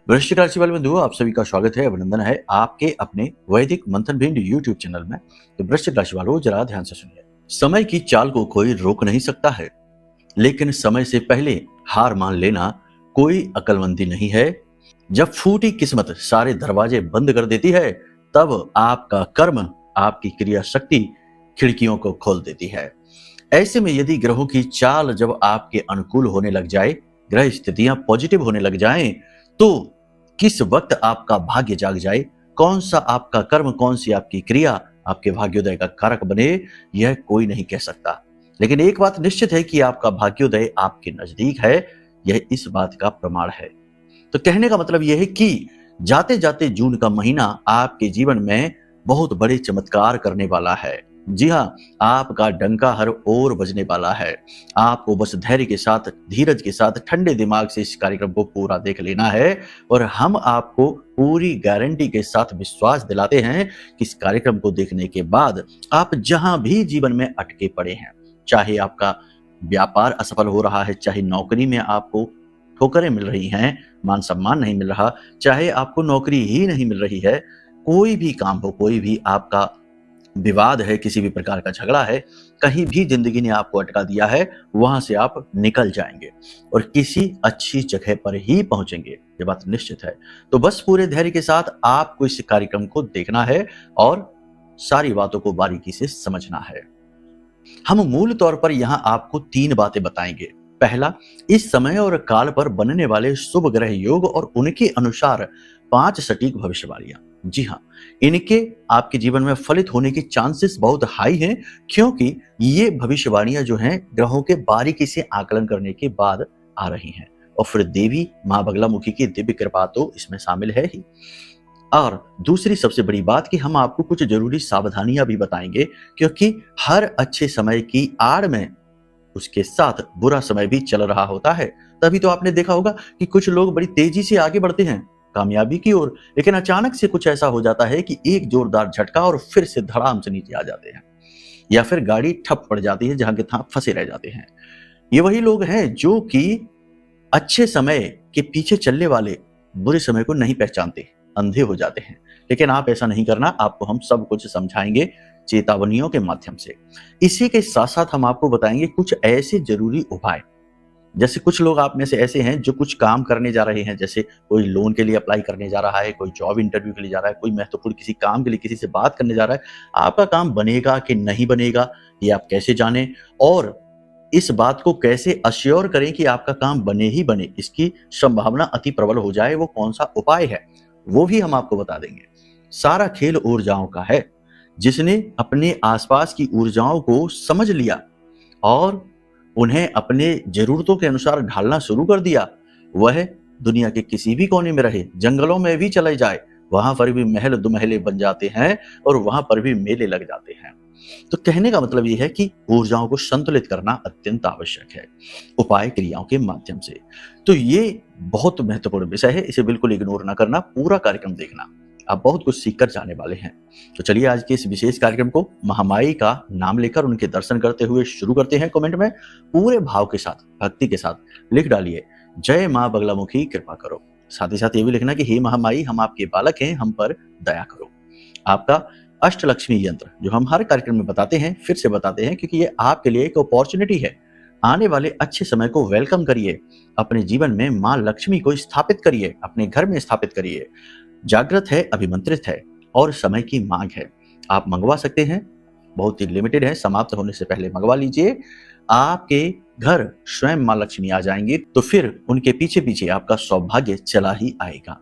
वृश्चिक राशि वाले बंधुओं, आप सभी का स्वागत है, अभिनंदन है आपके अपने वैदिक मंथन भिंड यूट्यूब चैनल में। तो वृश्चिक राशि वालों, जरा ध्यान से सुनिए। समय की चाल को कोई रोक नहीं सकता है, लेकिन समय से पहले हार मान लेना कोई अक्लमंदी नहीं है। जब फूटी किस्मत सारे दरवाजे बंद कर देती है, तब आपका कर्म, आपकी क्रिया शक्ति खिड़कियों को खोल देती है। ऐसे में यदि ग्रहों की चाल जब आपके अनुकूल होने लग जाए, ग्रह स्थितियां पॉजिटिव होने लग जाएं, तो किस वक्त आपका भाग्य जाग जाए, कौन सा आपका कर्म, कौन सी आपकी क्रिया आपके भाग्योदय का कारक बने, यह कोई नहीं कह सकता। लेकिन एक बात निश्चित है कि आपका भाग्योदय आपके नजदीक है, यह इस बात का प्रमाण है। तो कहने का मतलब यह है कि जाते जाते जून का महीना आपके जीवन में बहुत बड़े चमत्कार करने वाला है। जी हाँ, आपका डंका हर ओर बजने वाला है। आपको बस धैर्य के साथ, धीरज के साथ, ठंडे दिमाग से इस कार्यक्रम को पूरा देख लेना है। और हम आपको पूरी गारंटी के साथ विश्वास दिलाते हैं कि इस कार्यक्रम को देखने के बाद आप जहां भी जीवन में अटके पड़े हैं, चाहे आपका व्यापार असफल हो रहा है, चाहे नौकरी में आपको ठोकरें मिल रही हैं, मान सम्मान नहीं मिल रहा, चाहे आपको नौकरी ही नहीं मिल रही है, कोई भी काम हो, कोई भी आपका विवाद है, किसी भी प्रकार का झगड़ा है, कहीं भी जिंदगी ने आपको अटका दिया है, वहां से आप निकल जाएंगे और किसी अच्छी जगह पर ही पहुंचेंगे, ये बात निश्चित है। तो बस पूरे धैर्य के साथ आपको इस कार्यक्रम को देखना है और सारी बातों को बारीकी से समझना है। हम मूल तौर पर यहां आपको 3 बातें बताएंगे। पहला, इस समय और काल पर बनने वाले शुभ ग्रह योग और उनके अनुसार 5 सटीक भविष्यवाणियां। जी हाँ, इनके आपके जीवन में फलित होने की चांसेस बहुत हाई हैं, क्योंकि ये भविष्यवाणियां जो हैं ग्रहों के बारीकी से आकलन करने के बाद आ रही हैं। और फिर देवी मां बगलामुखी की दिव्य कृपा तो इसमें शामिल है ही। और दूसरी सबसे बड़ी बात कि हम आपको कुछ जरूरी सावधानियां भी बताएंगे, क्योंकि हर अच्छे समय की आड़ में उसके साथ बुरा समय भी चल रहा होता है। तभी तो आपने देखा होगा कि कुछ लोग बड़ी तेजी से आगे बढ़ते हैं कामयाबी की ओर, लेकिन अचानक से कुछ ऐसा हो जाता है कि एक जोरदार झटका और फिर से धड़ाम से नीचे आ जाते हैं, या फिर गाड़ी ठप पड़ जाती है, जहां के तहां फंसे रह जाते हैं। ये वही लोग हैं जो कि अच्छे समय के पीछे चलने वाले बुरे समय को नहीं पहचानते, अंधे हो जाते हैं। लेकिन आप ऐसा नहीं करना, आपको हम सब कुछ समझाएंगे चेतावनियों के माध्यम से। इसी के साथ साथ हम आपको बताएंगे कुछ ऐसे जरूरी उपाय। जैसे कुछ लोग आप में से ऐसे हैं जो कुछ काम करने जा रहे हैं, जैसे कोई लोन के लिए अप्लाई करने जा रहा है, कोई जॉब इंटरव्यू के लिए जा रहा है, कोई महत्वपूर्ण किसी काम के लिए किसी से बात करने जा रहा है। आपका काम बनेगा कि नहीं बनेगा, ये आप कैसे जानें, और इस बात को कैसे अश्योर करें कि आपका काम बने ही बने, इसकी संभावना अति प्रबल हो जाए, वो कौन सा उपाय है, वो भी हम आपको बता देंगे। सारा खेल ऊर्जाओं का है। जिसने अपने आसपास की ऊर्जाओं को समझ लिया और उन्हें अपने जरूरतों के अनुसार ढालना शुरू कर दिया, वह दुनिया के किसी भी कोने में रहे, जंगलों में भी चले जाए, वहां पर भी महल दुमहले बन जाते हैं और वहां पर भी मेले लग जाते हैं। तो कहने का मतलब यह है कि ऊर्जाओं को संतुलित करना अत्यंत आवश्यक है उपाय क्रियाओं के माध्यम से। तो ये बहुत महत्वपूर्ण विषय है, इसे बिल्कुल इग्नोर ना करना, पूरा कार्यक्रम देखना, आप बहुत कुछ सीखकर जाने वाले हैं। तो चलिए आज के इस विशेष कार्यक्रम को महामाई का नाम लेकर उनके दर्शन करते हुए शुरू करते हैं। कमेंट में पूरे भाव के साथ, भक्ति के साथ लिख डालिए, जय मां बगलामुखी कृपा करो। साथ ही साथ ये भी लिखना कि हे महामाई, हम आपके बालक हैं, हम पर दया करो। आपका अष्टलक्ष्मी यंत्र जो हम हर कार्यक्रम में बताते हैं, फिर से बताते हैं, क्योंकि ये आपके लिए एक अपॉर्चुनिटी है। आने वाले अच्छे समय को वेलकम करिए, अपने जीवन में मां लक्ष्मी को स्थापित करिए, अपने घर में स्थापित करिए। जागृत है, अभिमंत्रित है और समय की मांग है। आप मंगवा सकते हैं, बहुत ही लिमिटेड है, समाप्त होने से पहले मंगवा लीजिए। आपके घर स्वयं मां लक्ष्मी आ जाएंगे, तो फिर उनके पीछे पीछे आपका सौभाग्य चला ही आएगा।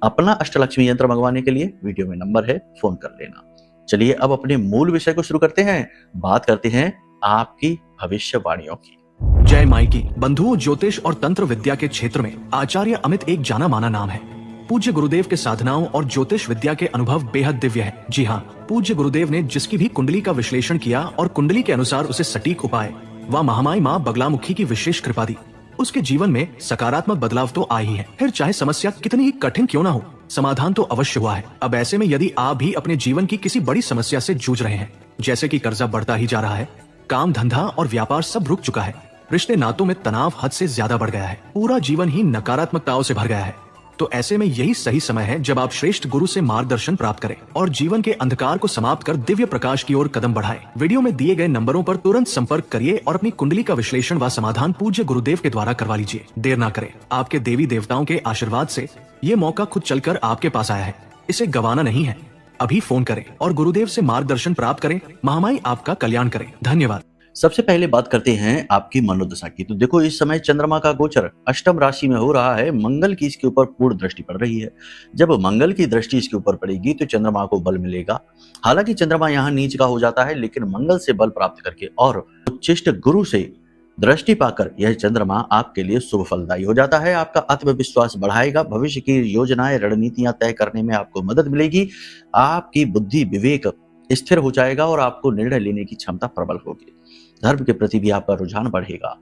अपना अष्टलक्ष्मी यंत्र मंगवाने के लिए वीडियो में नंबर है, फोन कर लेना। चलिए अब अपने मूल विषय को शुरू करते हैं, बात करते हैं आपकी भविष्यवाणियों की। जय माई की। बंधुओं, ज्योतिष और तंत्र विद्या के क्षेत्र में आचार्य अमित एक जाना माना नाम है। पूज्य गुरुदेव के साधनाओं और ज्योतिष विद्या के अनुभव बेहद दिव्य है। जी हाँ, पूज्य गुरुदेव ने जिसकी भी कुंडली का विश्लेषण किया और कुंडली के अनुसार उसे सटीक उपाय व महामाई माँ बगलामुखी की विशेष कृपा दी, उसके जीवन में सकारात्मक बदलाव तो आ ही है। फिर चाहे समस्या कितनी ही कठिन क्यों ना हो, समाधान तो अवश्य हुआ है। अब ऐसे में यदि आप भी अपने जीवन की किसी बड़ी समस्या से जूझ रहे हैं, जैसे कि कर्जा बढ़ता ही जा रहा है, काम धंधा और व्यापार सब रुक चुका है, रिश्ते नातों में तनाव हद से ज्यादा बढ़ गया है, पूरा जीवन ही नकारात्मकताओं से भर गया है, तो ऐसे में यही सही समय है जब आप श्रेष्ठ गुरु से मार्गदर्शन प्राप्त करें और जीवन के अंधकार को समाप्त कर दिव्य प्रकाश की ओर कदम बढ़ाएं। वीडियो में दिए गए नंबरों पर तुरंत संपर्क करिए और अपनी कुंडली का विश्लेषण व समाधान पूज्य गुरुदेव के द्वारा करवा लीजिए। देर ना करें, आपके देवी देवताओं के आशीर्वाद से ये मौका खुद चलकर आपके पास आया है, इसे गंवाना नहीं है। अभी फोन करें और गुरुदेव से मार्गदर्शन प्राप्त करें। महामाई आपका कल्याण करें। धन्यवाद। सबसे पहले बात करते हैं आपकी मनोदशा की। तो देखो, इस समय चंद्रमा का गोचर अष्टम राशि में हो रहा है। मंगल की इसके ऊपर पूर्ण दृष्टि पड़ रही है। जब मंगल की दृष्टि इसके ऊपर पड़ेगी तो चंद्रमा को बल मिलेगा। हालांकि चंद्रमा यहाँ नीच का हो जाता है, लेकिन मंगल से बल प्राप्त करके और उच्चिष्ट गुरु से दृष्टि पाकर यह चंद्रमा आपके लिए शुभ फलदायी हो जाता है। आपका आत्मविश्वास बढ़ाएगा। भविष्य की योजनाएं, रणनीतियां तय करने में आपको मदद मिलेगी। आपकी बुद्धि विवेक स्थिर हो जाएगा और आपको निर्णय लेने की क्षमता प्रबल होगी। धर्म के प्रति भी आपका रुझान बढ़ेगा।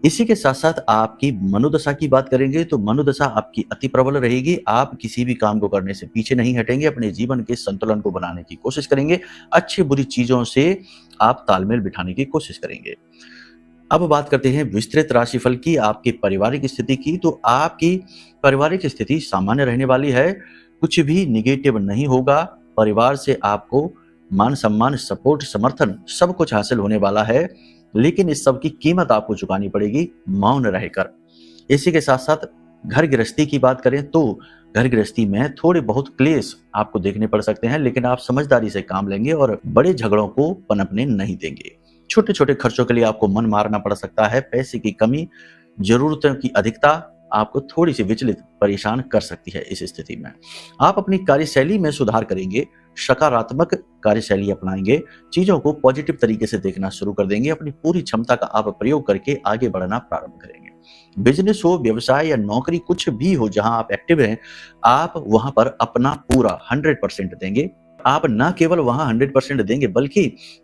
इसी के साथ साथ आपकी मनोदशा की बात करेंगे तो मनोदशा आपकी अति प्रबल रहेगी। आप किसी भी काम को करने से पीछे नहीं हटेंगे। अपने जीवन के संतुलन को बनाने की कोशिश करेंगे। अच्छी बुरी चीजों से आप तालमेल बिठाने की कोशिश करेंगे। अब बात करते हैं विस्तृत राशिफल की, आपकी पारिवारिक स्थिति की। तो आपकी पारिवारिक स्थिति सामान्य रहने वाली है। कुछ भी निगेटिव नहीं होगा। परिवार से आपको मान सम्मान, सपोर्ट, समर्थन सब कुछ हासिल होने वाला है, लेकिन इस सब की कीमत आपको चुकानी पड़ेगी मौन रहकर। इसी के साथ साथ घर गृहस्थी की बात करें तो घर गृहस्थी में थोड़े बहुत क्लेश आपको देखने पड़ सकते हैं, लेकिन आप समझदारी से काम लेंगे और बड़े झगड़ों को पनपने नहीं देंगे। छोटे छोटे खर्चों के लिए आपको मन मारना पड़ सकता है। पैसे की कमी, जरूरतों की अधिकता आपको थोड़ी सी विचलित, परेशान कर सकती है। इस स्थिति में आप अपनी कार्यशैली में सुधार करेंगे, सकारात्मक कार्यशैली अपनाएंगे, चीजों को पॉजिटिव तरीके से देखना शुरू कर देंगे। अपनी पूरी क्षमता का आप प्रयोग करके आगे बढ़ना प्रारंभ करेंगे। बिजनेस हो, व्यवसाय या नौकरी, कुछ भी हो जहां आप एक्टिव हैं, आप वहां पर अपना पूरा 100% देंगे। आप ना केवल वहां 100% देंगे, बल्कि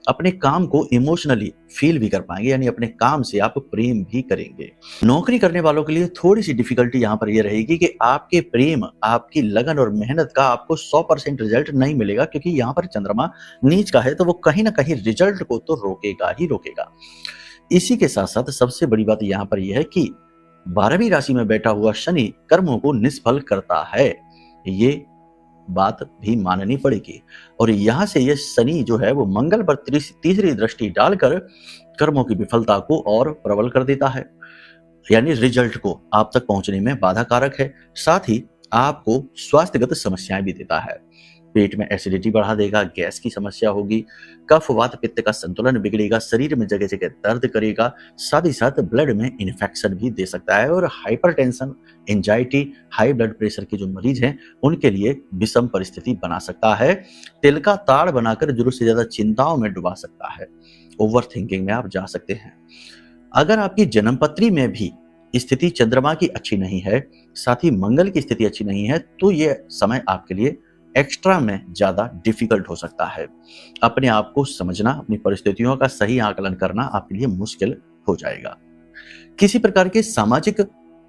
अपने काम को इमोशनली फील भी कर पाएंगे, यानी अपने काम से आप प्रेम भी करेंगे। नौकरी करने वालों के लिए थोड़ी सी डिफिकल्टी यहाँ पर यह रहेगी कि आपके प्रेम, आपकी लगन और मेहनत का आपको 100% रिजल्ट नहीं मिलेगा, क्योंकि यहाँ पर चंद्रमा नीच का है, तो वो कहीं ना कहीं रिजल्ट को तो रोकेगा ही रोकेगा। इसी के साथ साथ सबसे बड़ी बात यहाँ पर यह है कि 12वीं राशि में बैठा हुआ शनि कर्मों को निष्फल करता है। ये बात भी माननी पड़ेगी। और यहां से ये शनि जो है वो मंगल पर तीसरी दृष्टि डालकर कर्मों की विफलता को और प्रबल कर देता है, यानी रिजल्ट को आप तक पहुंचने में बाधा कारक है। साथ ही आपको स्वास्थ्यगत समस्याएं भी देता है। पेट में एसिडिटी बढ़ा देगा, गैस की समस्या होगी, कफ वात पित्त का संतुलन बिगड़ेगा, शरीर में जगह जगह दर्द करेगा, साथ ही साथ ब्लड में इन्फेक्शन भी दे सकता है। और hypertension, anxiety, high blood pressure के जो मरीज हैं उनके लिए विषम परिस्थिति बना सकता है। तिल का ताड़ बनाकर जरूरत से ज्यादा चिंताओं में डुबा सकता है। ओवर थिंकिंग में आप जा सकते हैं। अगर आपकी जन्मपत्री में भी स्थिति चंद्रमा की अच्छी नहीं है, साथ ही मंगल की स्थिति अच्छी नहीं है, तो यह समय आपके लिए एक्स्ट्रा में ज्यादा डिफिकल्ट हो सकता है। अपने आप को समझना, अपनी परिस्थितियों का सही आकलन करना आपके लिए मुश्किल हो जाएगा। किसी प्रकार के सामाजिक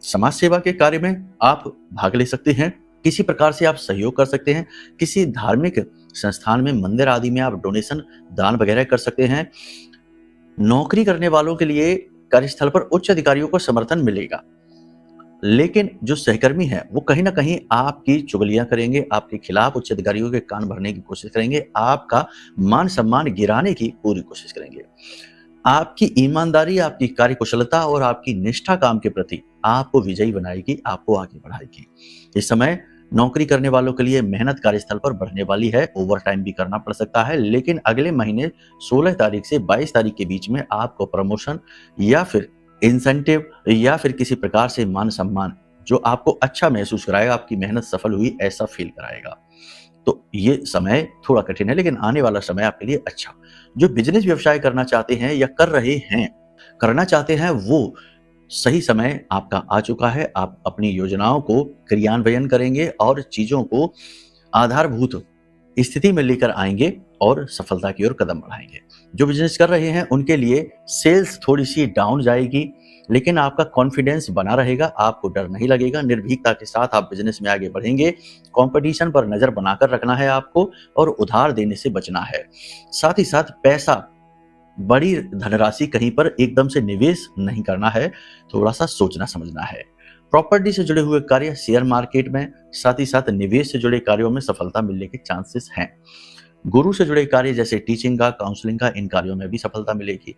समाज सेवा के कार्य में आप भाग ले सकते हैं। किसी प्रकार से आप सहयोग कर सकते हैं। किसी धार्मिक संस्थान में, मंदिर आदि में आप डोनेशन, दान वगैरह कर सकते हैं। नौकरी करने वालों के लिए कार्यस्थल पर उच्च अधिकारियों को समर्थन मिलेगा, लेकिन जो सहकर्मी है वो कहीं ना कहीं आपकी चुगलियां करेंगे, आपके खिलाफ उच्च अधिकारियों के कान भरने की कोशिश करेंगे, आपका मान सम्मान गिराने की पूरी कोशिश करेंगे। आपकी ईमानदारी, आपकी कार्यकुशलता और आपकी निष्ठा काम के प्रति आपको विजयी बनाएगी, आपको आगे बढ़ाएगी। इस समय नौकरी करने वालों के लिए मेहनत कार्यस्थल पर बढ़ने वाली है। ओवर टाइम भी करना पड़ सकता है, लेकिन अगले महीने 16 तारीख से 22 तारीख के बीच में आपको प्रमोशन या फिर इंसेंटिव या फिर किसी प्रकार से मान सम्मान जो आपको अच्छा महसूस कराएगा, आपकी मेहनत सफल हुई ऐसा फील कराएगा। तो ये समय थोड़ा कठिन है, लेकिन आने वाला समय आपके लिए अच्छा। जो बिजनेस व्यवसाय करना चाहते हैं या कर रहे हैं, करना चाहते हैं, वो सही समय आपका आ चुका है। आप अपनी योजनाओं को क्रियान्वयन करेंगे और चीजों को आधारभूत स्थिति में लेकर आएंगे और सफलता की ओर कदम बढ़ाएंगे। जो बिजनेस कर रहे हैं उनके लिए सेल्स थोड़ी सी डाउन जाएगी, लेकिन आपका कॉन्फिडेंस बना रहेगा, आपको डर नहीं लगेगा। निर्भीकता के साथ आप बिजनेस में आगे बढ़ेंगे। कंपटीशन पर नजर बनाकर रखना है आपको और उधार देने से बचना है। साथ ही साथ पैसा, बड़ी धनराशि कहीं पर एकदम से निवेश नहीं करना है, थोड़ा सा सोचना समझना है। प्रॉपर्टी से जुड़े हुए कार्य, शेयर मार्केट में, साथ ही साथ निवेश से जुड़े कार्यों में सफलता मिलने के चांसेस हैं। गुरु से जुड़े कार्य जैसे टीचिंग का, काउंसलिंग का, इन कार्यों में भी सफलता मिलेगी।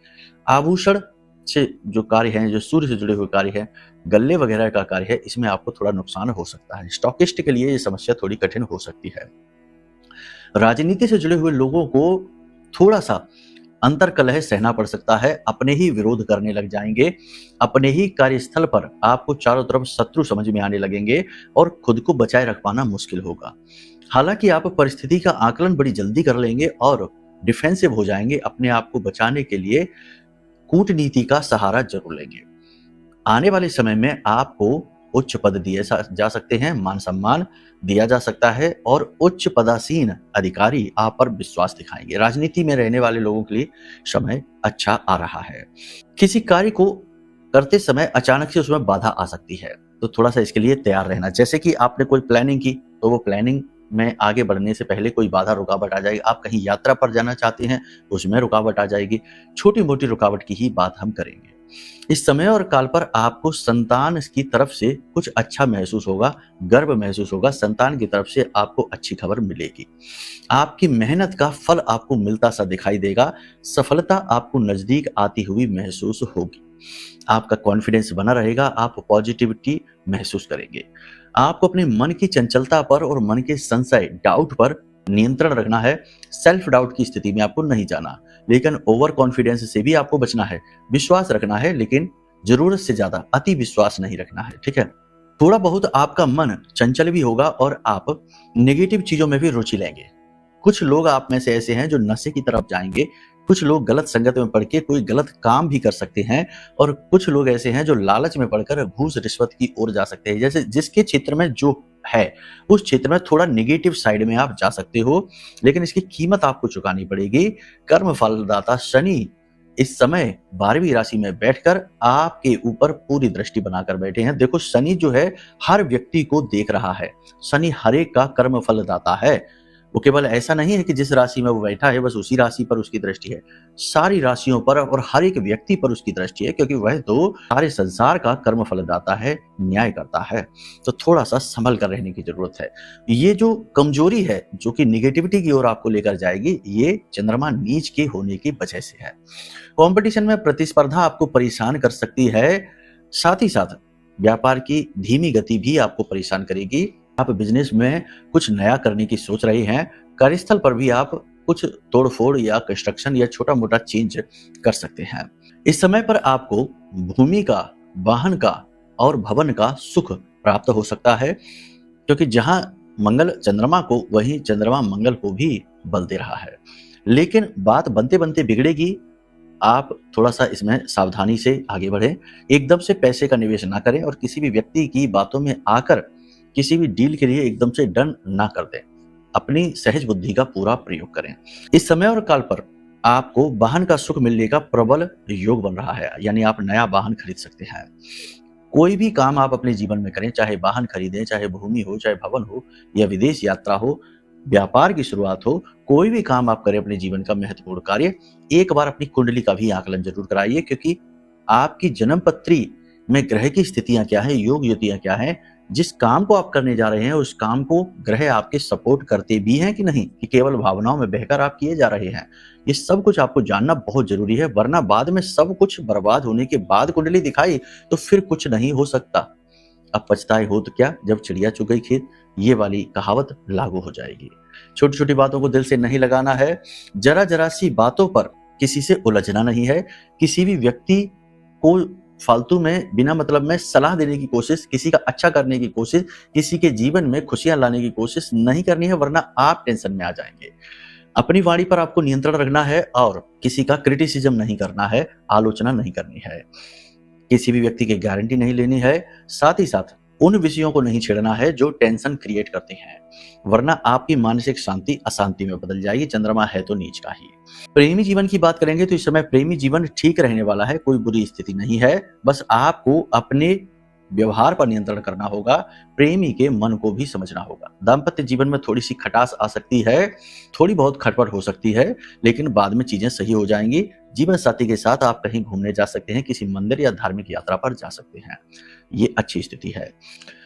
आभूषण से जो कार्य हैं, जो सूर्य से जुड़े हुए कार्य हैं, गल्ले वगैरह का कार्य है, इसमें आपको थोड़ा नुकसान हो सकता है। स्टॉकिस्ट के लिए ये समस्या थोड़ी कठिन हो सकती है। राजनीति से जुड़े हुए लोगों को थोड़ा सा अंतर कलह सहना पड़ सकता है, अपने ही विरोध करने लग जाएंगे, अपने ही कार्यस्थल पर आपको चारों तरफ शत्रु समझ में आने लगेंगे और खुद को बचाए रख पाना मुश्किल होगा। हालांकि आप परिस्थिति का आकलन बड़ी जल्दी कर लेंगे और डिफेंसिव हो जाएंगे, अपने आप को बचाने के लिए कूटनीति का सहारा जरूर लेंगे। आने वाले समय में आपको उच्च पद दिए जा सकते हैं, मान सम्मान दिया जा सकता है और उच्च पदासीन अधिकारी आप पर विश्वास दिखाएंगे। राजनीति में रहने वाले लोगों के लिए समय अच्छा आ रहा है। किसी कार्य को करते समय अचानक से उसमें बाधा आ सकती है, तो थोड़ा सा इसके लिए तैयार रहना। जैसे कि आपने कोई प्लानिंग की, तो वो प्लानिंग में आगे बढ़ने से पहले कोई बाधा रुकावट आ जाएगी। आप कहीं यात्रा पर जाना चाहते हैं, उसमें रुकावट आ जाएगी। छोटी मोटी रुकावट की ही बात हम करेंगे। इस समय और काल पर आपको संतान की तरफ से कुछ अच्छा महसूस होगा, गर्व महसूस होगा। संतान की तरफ से आपको अच्छी खबर मिलेगी। आपकी मेहनत का फल आपको मिलता सा दिखाई देगा। सफलता आपको नजदीक आती हुई महसूस होगी। आपका कॉन्फिडेंस बना रहेगा, आप पॉजिटिविटी महसूस करेंगे। आपको अपने मन की चंचलता पर और मन के संशय, डाउट पर नियंत्रण रखना है। सेल्फ डाउट की स्थिति में आपको नहीं जाना, लेकिन ओवर कॉन्फिडेंस से भी आपको बचना है। विश्वास रखना है, लेकिन जरूरत से ज्यादा अति विश्वास नहीं रखना है, ठीक है। थोड़ा बहुत आपका मन चंचल भी होगा और आप नेगेटिव चीजों में भी रुचि लेंगे। कुछ लोग आप में से ऐसे हैं जो नशे की तरफ जाएंगे, कुछ लोग गलत संगत में पड़ के कोई गलत काम भी कर सकते हैं, और कुछ लोग ऐसे हैं जो लालच में पड़कर घूस रिश्वत की ओर जा सकते हैं। जैसे जिसके क्षेत्र में जो है, उस क्षेत्र में थोड़ा नेगेटिव साइड में आप जा सकते हो, लेकिन इसकी कीमत आपको चुकानी पड़ेगी। कर्म फलदाता शनि इस समय 12वीं राशि में बैठकर आपके ऊपर पूरी दृष्टि बनाकर बैठे हैं। देखो, शनि जो है हर व्यक्ति को देख रहा है। शनि हर एक का कर्म फलदाता है। वो केवल ऐसा नहीं है कि जिस राशि में वो बैठा है बस उसी राशि पर उसकी दृष्टि है, सारी राशियों पर और हर एक व्यक्ति पर उसकी दृष्टि है, क्योंकि वह तो सारे संसार का कर्म फलदाता है, न्याय करता है। तो थोड़ा सा संभल कर रहने की जरूरत है। ये जो कमजोरी है जो कि निगेटिविटी की ओर आपको लेकर जाएगी, ये चंद्रमा नीच के होने की वजह से है। कंपटीशन में प्रतिस्पर्धा आपको परेशान कर सकती है, साथ ही साथ व्यापार की धीमी गति भी आपको परेशान करेगी। आप बिजनेस में कुछ नया करने की सोच रहे हैं, कार्यस्थल पर भी आप कुछ तोड़फोड़ या कंस्ट्रक्शन या छोटा मोटा चेंज कर सकते हैं। इस समय पर आपको भूमि का, वाहन का और भवन का सुख प्राप्त हो सकता है, क्योंकि जहां मंगल चंद्रमा को, वहीं चंद्रमा मंगल को भी बल दे रहा है। लेकिन बात बनते बनते बिगड़ेगी। आप थोड़ा सा इसमें सावधानी से आगे बढ़ें। एकदम से पैसे का निवेश ना करें और किसी भी व्यक्ति की बातों में आकर किसी भी डील के लिए एकदम से डन ना कर दें। अपनी सहज बुद्धि का पूरा प्रयोग करें। इस समय और काल पर आपको वाहन का सुख मिलने का प्रबल योग बन रहा है, यानी आप नया वाहन खरीद सकते हैं। कोई भी काम आप अपने जीवन में करें, चाहे वाहन खरीदें, चाहे भूमि हो, चाहे भवन हो, या विदेश यात्रा हो, व्यापार की शुरुआत हो, कोई भी काम आप करें अपने जीवन का महत्वपूर्ण कार्य, एक बार अपनी कुंडली का भी आकलन जरूर कराइए, क्योंकि आपकी जन्म पत्री में ग्रह की स्थितियां क्या है, योग युतियां क्या है, जिस काम को आप करने जा रहे हैं उस काम को ग्रह आपके सपोर्ट करते भी हैं कि नहीं, कि केवल भावनाओं में बहकर आप किए जा रहे हैं। ये सब कुछ आपको जानना बहुत जरूरी है, वरना बाद में सब कुछ बर्बाद होने के बाद कुंडली दिखाई तो फिर कुछ नहीं हो सकता। अब पछताए हो तो क्या, जब चिड़िया चुग गई खेत, ये वाली कहावत लागू हो जाएगी। छोटी छोटी बातों को दिल से नहीं लगाना है, जरा जरा सी बातों पर किसी से उलझना नहीं है, किसी भी व्यक्ति को फालतू में बिना मतलब में सलाह देने की कोशिश, किसी का अच्छा करने की कोशिश, किसी के जीवन में खुशियां लाने की कोशिश नहीं करनी है, वरना आप टेंशन में आ जाएंगे। अपनी वाणी पर आपको नियंत्रण रखना है और किसी का क्रिटिसिज्म नहीं करना है, आलोचना नहीं करनी है, किसी भी व्यक्ति की गारंटी नहीं लेनी है, साथ ही साथ उन विषयों को नहीं छेड़ना है जो टेंशन क्रिएट करते हैं, वरना आपकी मानसिक शांति अशांति में बदल जाएगी। चंद्रमा है तो नीच का ही। प्रेमी जीवन की बात करेंगे तो इस समय प्रेमी जीवन ठीक रहने वाला है, कोई बुरी स्थिति नहीं है। बस आपको अपने व्यवहार पर नियंत्रण करना होगा, प्रेमी के मन को भी समझना होगा। दाम्पत्य जीवन में थोड़ी सी खटास आ सकती है, थोड़ी बहुत खटपट हो सकती है, लेकिन बाद में चीजें सही हो जाएंगी। जीवन साथी के साथ आप कहीं घूमने जा सकते हैं, किसी मंदिर या धार्मिक यात्रा पर जा सकते हैं। ये अच्छी स्थिति है।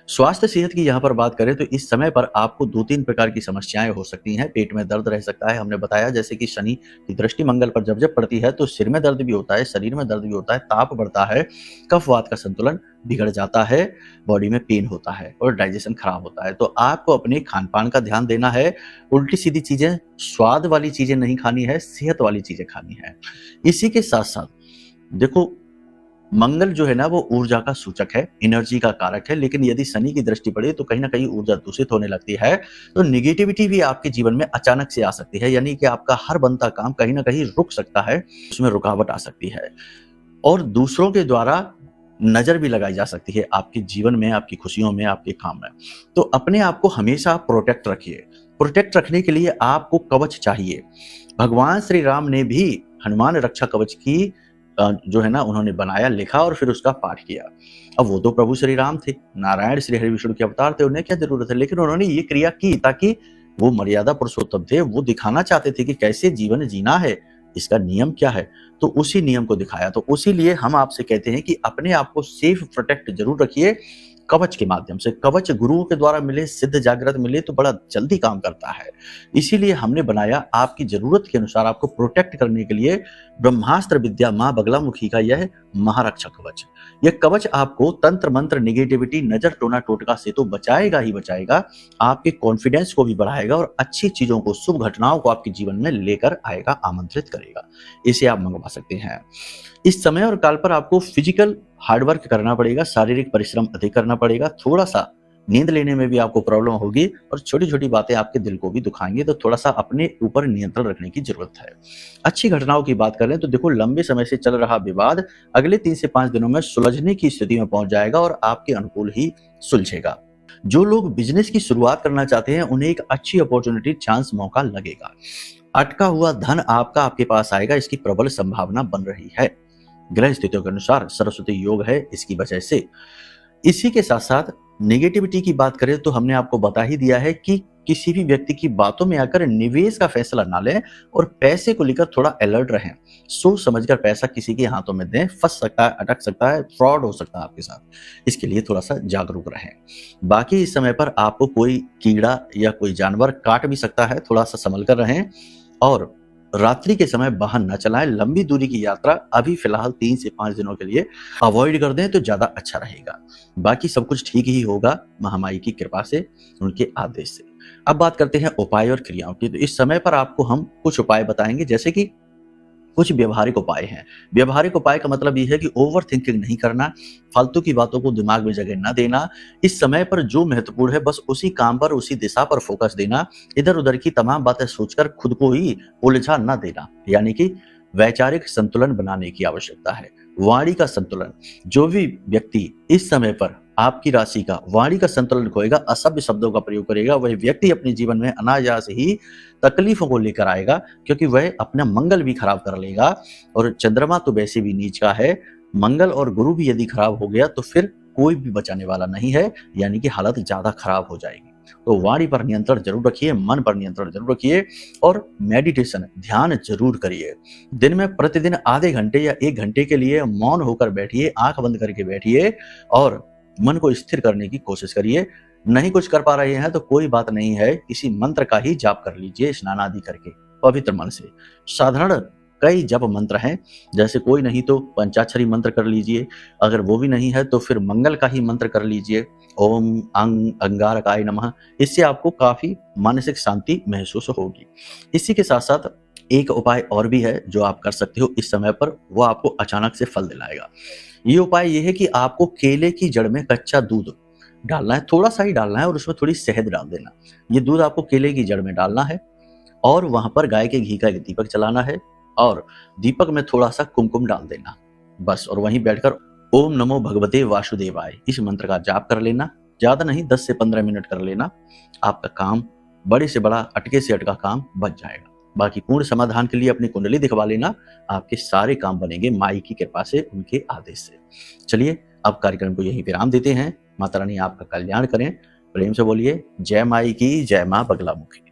स्वास्थ्य सेहत की यहाँ पर बात करें तो इस समय पर आपको 2-3 प्रकार की समस्याएं हो सकती हैं। पेट में दर्द रह सकता है, हमने बताया जैसे कि शनि की दृष्टि मंगल पर जब पड़ती है तो सिर में दर्द भी होता है, शरीर में दर्द भी होता है, ताप बढ़ता है, कफ वात का संतुलन बिगड़ जाता है, बॉडी में पेन होता है और डाइजेशन खराब होता है। तो आपको अपने खान पान का ध्यान देना है, उल्टी सीधी चीजें, स्वाद वाली चीजें नहीं खानी है, सेहत वाली चीजें खानी है। इसी के साथ साथ देखो, मंगल जो है ना वो ऊर्जा का सूचक है, एनर्जी का कारक है, लेकिन यदि शनि की दृष्टि पड़े तो कहीं ना कहीं ऊर्जा दूषित होने लगती है। तो निगेटिविटी भी आपके जीवन में अचानक से आ सकती है, यानी कि आपका हर बनता काम कहीं ना कहीं रुक सकता है, उसमें रुकावट आ सकती है और दूसरों के द्वारा नजर भी लगाई जा सकती है आपके जीवन में, आपकी खुशियों में, आपके काम में। तो अपने आप को हमेशा प्रोटेक्ट रखिए। प्रोटेक्ट रखने के लिए आपको कवच चाहिए। भगवान श्री राम ने भी हनुमान रक्षा कवच की जो है ना उन्होंने बनाया, लिखा और फिर उसका पाठ किया। अब वो तो प्रभु श्री राम थे, नारायण श्री हरि विष्णु के अवतार थे, उन्हें क्या जरूरत है, लेकिन उन्होंने ये क्रिया की ताकि वो मर्यादा पुरुषोत्तम थे, वो दिखाना चाहते थे कि कैसे जीवन जीना है, इसका नियम क्या है, तो उसी नियम को दिखाया। तो उसी लिए हम आपसे कहते हैं कि अपने आप को सेफ प्रोटेक्ट जरूर रखिए कवच के माध्यम से। कवच गुरुओं के द्वारा मिले, सिद्ध जागृत मिले तो बड़ा जल्दी काम करता है। इसीलिए हमने बनाया आपकी जरूरत के अनुसार आपको प्रोटेक्ट करने के लिए ब्रह्मास्त्र विद्या मां बगलामुखी का यह महारक्षा कवच। यह कवच आपको तंत्र मंत्र, निगेटिविटी, नजर, टोना टोटका से तो बचाएगा ही बचाएगा, आपके कॉन्फिडेंस को भी बढ़ाएगा और अच्छी चीजों को, शुभ घटनाओं को आपके जीवन में लेकर आएगा, आमंत्रित करेगा। इसे आप मंगवा सकते हैं। इस समय और काल पर आपको फिजिकल हार्डवर्क करना पड़ेगा, शारीरिक परिश्रम अधिक करना पड़ेगा, थोड़ा सा नींद लेने में भी आपको प्रॉब्लम होगी और छोटी छोटी बातें आपके दिल को भी दुखाएंगे, तो थोड़ा सा अपने ऊपर नियंत्रण रखने की जरूरत है। अच्छी घटनाओं की बात करें तो देखो, लंबे समय से चल रहा विवाद अगले 3 से 5 दिनों में सुलझने की स्थिति में पहुंच जाएगा और आपके अनुकूल ही सुलझेगा। जो लोग बिजनेस की शुरुआत करना चाहते हैं उन्हें एक अच्छी अपॉर्चुनिटी, चांस, मौका लगेगा। अटका हुआ धन आपका आपके पास आएगा, इसकी प्रबल संभावना बन रही है। ग्रह स्थितियों के अनुसार सरस्वती योग है इसकी वजह से। इसी के साथ साथ नेगेटिविटी की बात करें तो हमने आपको बता ही दिया है कि किसी भी व्यक्ति की बातों में आकर निवेश का फैसला ना लें और पैसे को लेकर थोड़ा अलर्ट रहें। सोच समझकर पैसा किसी के हाथों में दें, फंस सकता है, अटक सकता है, फ्रॉड हो सकता है आपके साथ, इसके लिए थोड़ा सा जागरूक रहें। बाकी इस समय पर आपको कोई कीड़ा या कोई जानवर काट भी सकता है, थोड़ा सा संभल कर रहें और रात्रि के समय वाहन न चलाएं। लंबी दूरी की यात्रा अभी फिलहाल 3 से 5 दिनों के लिए अवॉइड कर दें तो ज्यादा अच्छा रहेगा। बाकी सब कुछ ठीक ही होगा महामाई की कृपा से, उनके आदेश से। अब बात करते हैं उपाय और क्रियाओं की। तो इस समय पर आपको हम कुछ उपाय बताएंगे, जैसे कि कुछ व्यवहारिक उपाय हैं। व्यवहारिक उपाय का मतलब यह है कि ओवर थिंकिंग नहीं करना, फालतू की बातों को दिमाग में जगह न देना। इस समय पर जो महत्वपूर्ण है बस उसी काम पर, उसी दिशा पर फोकस देना। इधर उधर की तमाम बातें सोचकर खुद को ही उलझा न देना, यानी कि वैचारिक संतुलन बनाने की आवश्यकता है। वाणी का संतुलन, जो भी व्यक्ति इस समय पर आपकी राशि का वाणी का संतुलन खोएगा, असभ्य शब्दों का प्रयोग करेगा, वह व्यक्ति अपने जीवन में अनायास ही तकलीफों को लेकर आएगा, क्योंकि वह अपना मंगल भी खराब कर लेगा। और चंद्रमा तो वैसे भी नीच का है, मंगल और गुरु भी यदि खराब हो गया तो फिर कोई भी बचाने वाला नहीं है, यानी कि हालत ज्यादा खराब हो जाएगी। तो वाणी पर नियंत्रण जरूर रखिए, मन पर नियंत्रण जरूर रखिए और मेडिटेशन, ध्यान जरूर करिए। दिन में प्रतिदिन आधे घंटे या 1 घंटे के लिए मौन होकर बैठिए, आंख बंद करके बैठिए और मन को स्थिर करने की कोशिश करिए। नहीं कुछ कर पा रहे हैं तो कोई बात नहीं है, किसी मंत्र का ही जाप कर लीजिए स्नान आदि करके पवित्र मन से। साधारण कई जप मंत्र हैं, जैसे कोई नहीं तो पंचाक्षरी मंत्र कर लीजिए, अगर वो भी नहीं है तो फिर मंगल का ही मंत्र कर लीजिए, ओम अंगारकाय नमः। इससे आपको काफी मानसिक शांति महसूस होगी। इसी के साथ साथ एक उपाय और भी है जो आप कर सकते हो इस समय पर, वो आपको अचानक से फल दिलाएगा। ये उपाय ये है कि आपको केले की जड़ में कच्चा दूध डालना है, थोड़ा सा ही डालना है और उसमें थोड़ी शहद डाल देना। ये दूध आपको केले की जड़ में डालना है और वहां पर गाय के घी का एक दीपक जलाना है और दीपक में थोड़ा सा कुमकुम डाल देना बस। और वहीं बैठकर ओम नमो भगवते वासुदेवाय इस मंत्र का जाप कर लेना, ज्यादा नहीं 10 से 15 मिनट कर लेना। आपका काम बड़े से बड़ा, अटके से अटका काम बच जाएगा। बाकी पूर्ण समाधान के लिए अपनी कुंडली दिखवा लेना, आपके सारे काम बनेंगे माई की कृपा से, उनके आदेश से। चलिए अब कार्यक्रम को यही विराम देते हैं। माता रानी आपका कल्याण करें। प्रेम से बोलिए जय माई की, जय मां बगलामुखी।